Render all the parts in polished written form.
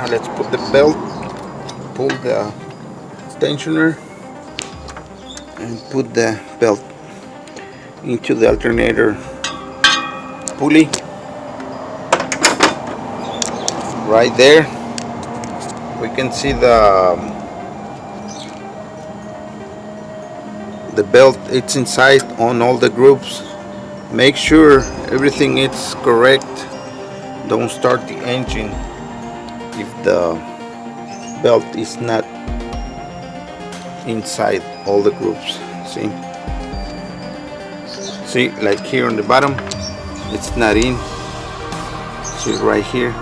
Now let's put the belt, pull the tensioner, and put the belt into the alternator pulley right there. We can see the belt, it's inside on all the grooves. Make sure everything is correct. Don't start the engine if the belt is not inside all the grooves. See, like here on the bottom, it's not in. See right here,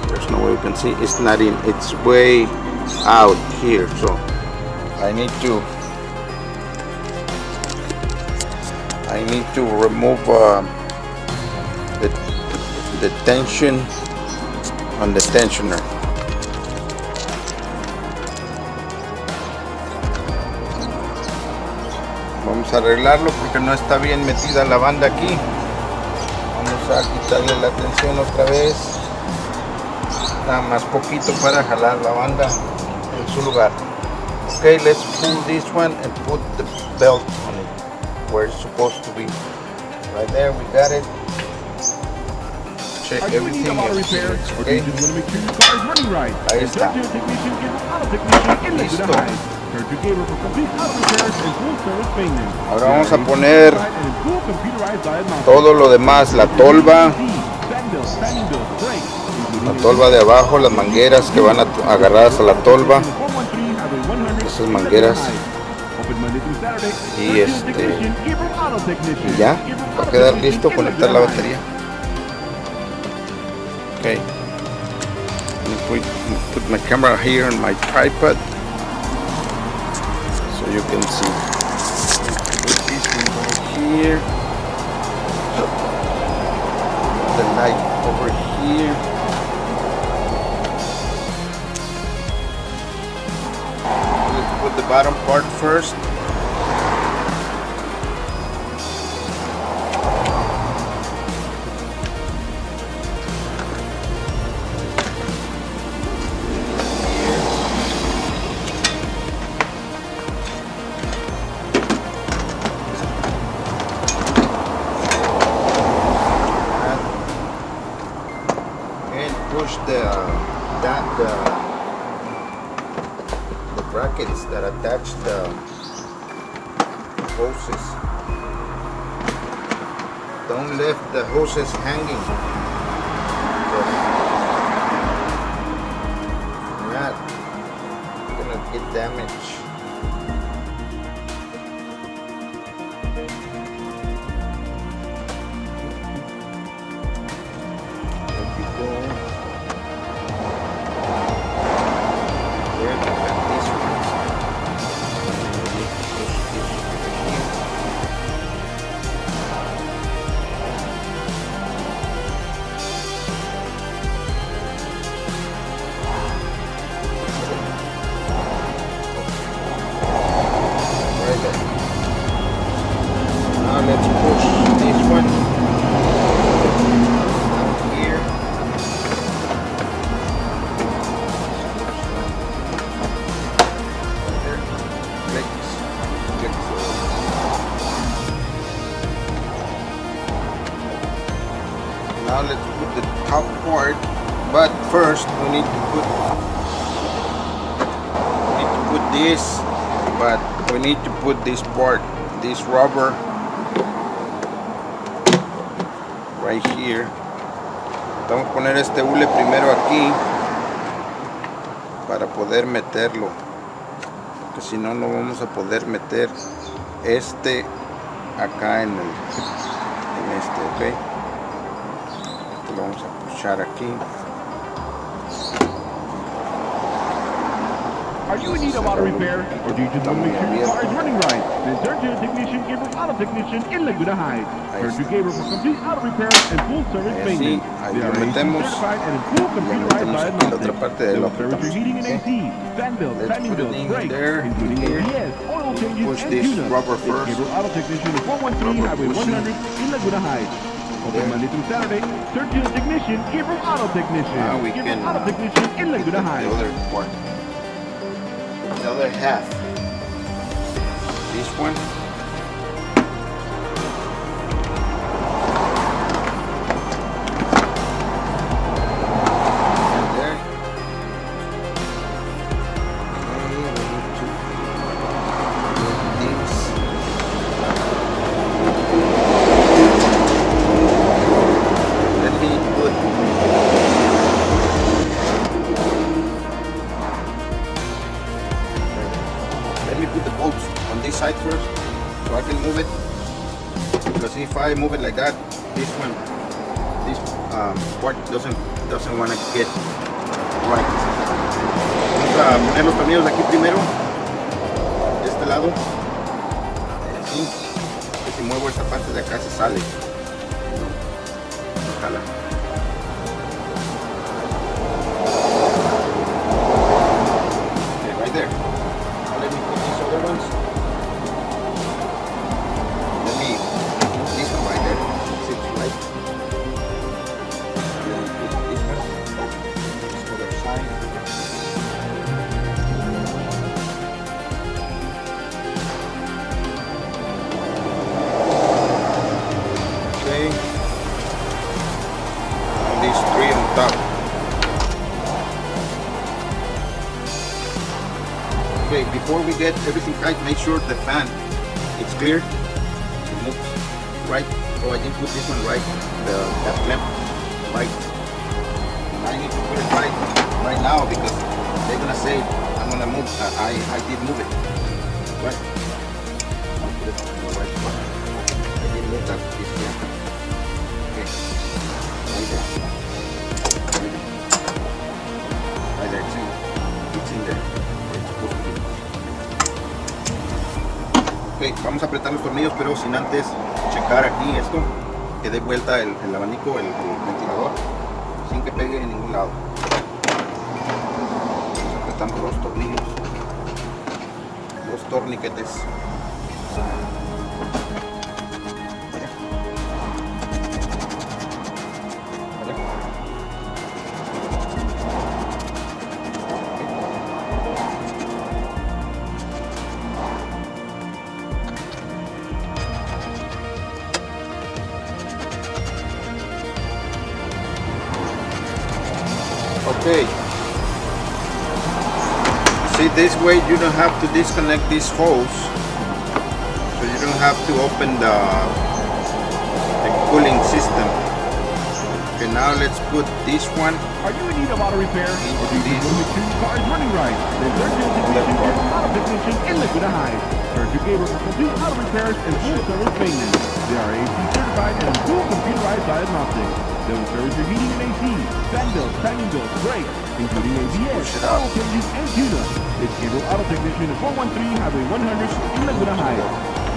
there's no way you can see, it's not in, it's way out here. So I need to remove the tension on the tensioner. Vamos a arreglarlo porque no está bien metida la banda aquí. Vamos a quitarle la tensión otra vez, nada más poquito para jalar la banda en su lugar. Okay, let's pull this one and put the belt on it where it's supposed to be. Right there, we got it. Check everything. Okay. Ahí está. Listo. Ahora vamos a poner todo lo demás, la tolva de abajo, las mangueras que van agarradas a la tolva, esas mangueras, y ya va a quedar listo conectar la batería. Okay, put my camera here on my tripod so you can see. Put this one right here, the light over here. Let's put the bottom part first. Push the brackets that attach the hoses. Don't leave the hoses hanging. If not, you're gonna get damaged. Now let's push this one down here. Now let's put the top part, but first we need to put this, but we need to put this part, this rubber right here. Vamos a poner este hule primero aquí para poder meterlo, porque si no, no vamos a poder meter este acá en este, ok. Lo vamos a pushar aquí. Are you in need of auto repair, or do you just want to make sure your car is running right? Then turn to your technician, Gabriel Auto Technician in Laguna Heights. Turn to Gabriel for complete auto repairs and full service maintenance. They are certified and in full computerized diagnostics. They'll service your heating and AC, fan bills, timing bills, brakes, including ABS, oil changes, and tune-ups. Gabriel Auto Technician, 413 Highway 100 in Laguna Heights. Open Monday through Saturday. Third Shield Technician, Gabriel Auto Technician. Now we Gabriel can Auto Technician in Laguna the Heights. other part, the other half. This one. Side first so I can move it, because if I move it like that, this part doesn't want to get right. Vamos a poner los tornillos de aquí primero, de este lado, así, que si muevo esta parte de acá se sale, jala. Okay, right there. Now let me put these other ones. Okay, before we get everything tight, make sure the fan is clear. It moves right. So I didn't put this one right, that clamp right. I need to put it right now because they're gonna say I'm gonna move. I did move it. Right. I'll put it in the right spot. I did move that piece here. Okay. Right there. Right there. See, it's in there. Ok, vamos a apretar los tornillos, pero sin antes checar aquí esto, que dé vuelta el abanico, el ventilador, sin que pegue en ningún lado. Apretamos los tornillos, los torniquetes. Okay, see, this way you don't have to disconnect these holes, so you don't have to open the cooling system. Okay, now let's put this one. Are you in need of auto repair? Or do you need to make sure your car is running right? Then Third Shield Technician is an auto technician in Laguna Heights. Third Shield Gabriel for complete auto repairs and full service maintenance. They are AC certified and full computerized diagnostics. They will service your heating and AC, fan bills, timing bills, brakes, including ABS, oil changes, and tune-up. It's Gabriel Auto Technician at 413 Highway 100 in Laguna Heights.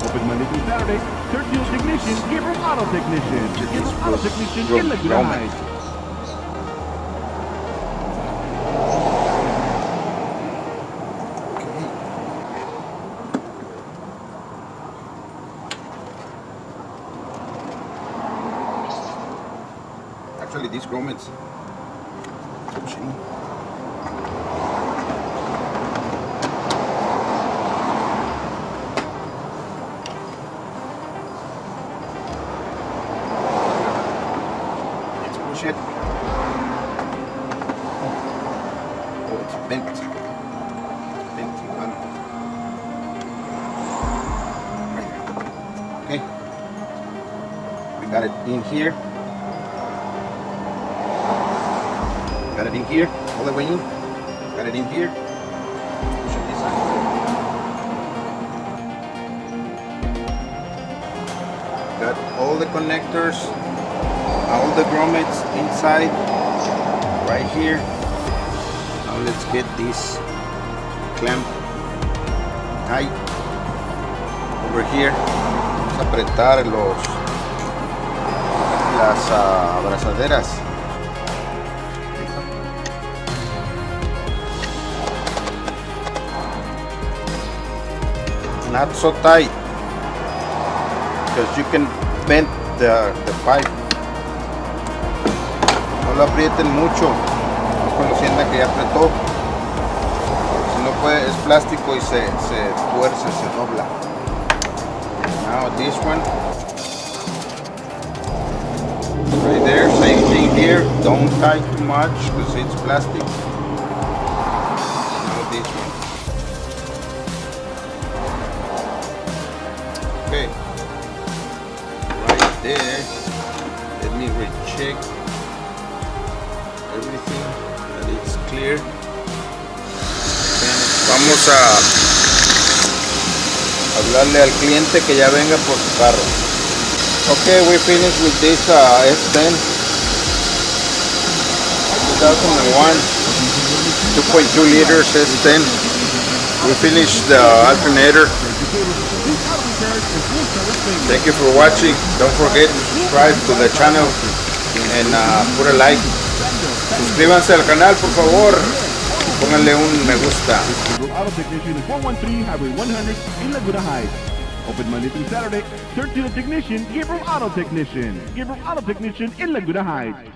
Open Monday through Saturday. Third Shield Technician, Gabriel Auto Technician. Gabriel Auto Technician in Laguna Heights. Actually, these grommets pushing. Let's push it. Oh, it's bent. It's bent. Right there. Okay. We got it in here. Got it in here, all the way in. Got it in here. Push it this side. Got all the connectors, all the grommets inside, right here. Now let's get this clamp tight over here. Vamos a apretar las abrazaderas. Not so tight, because you can bend the pipe. No lo aprieten mucho, cuando sientan que ya apretó. Si no puede, es plástico y se tuerce, se dobla. Now this one. Right there, same thing here. Don't tie too much because it's plastic. Now this one. Okay. Right there. Let me recheck everything that it's clear. Vamos a hablarle al cliente que ya venga por su carro. Okay, we finished with this S-10 2001 2.2 liters S-10. We finished the alternator. Thank you for watching. Don't forget to subscribe to the channel and put a like. Suscríbanse al canal, por favor. Pónganle un me gusta. Auto Technician is 413 Highway 100 in Laguna Heights. Open Monday through Saturday. Turn to the technician, Gabriel Auto Technician. Gabriel Auto Technician in Laguna Heights.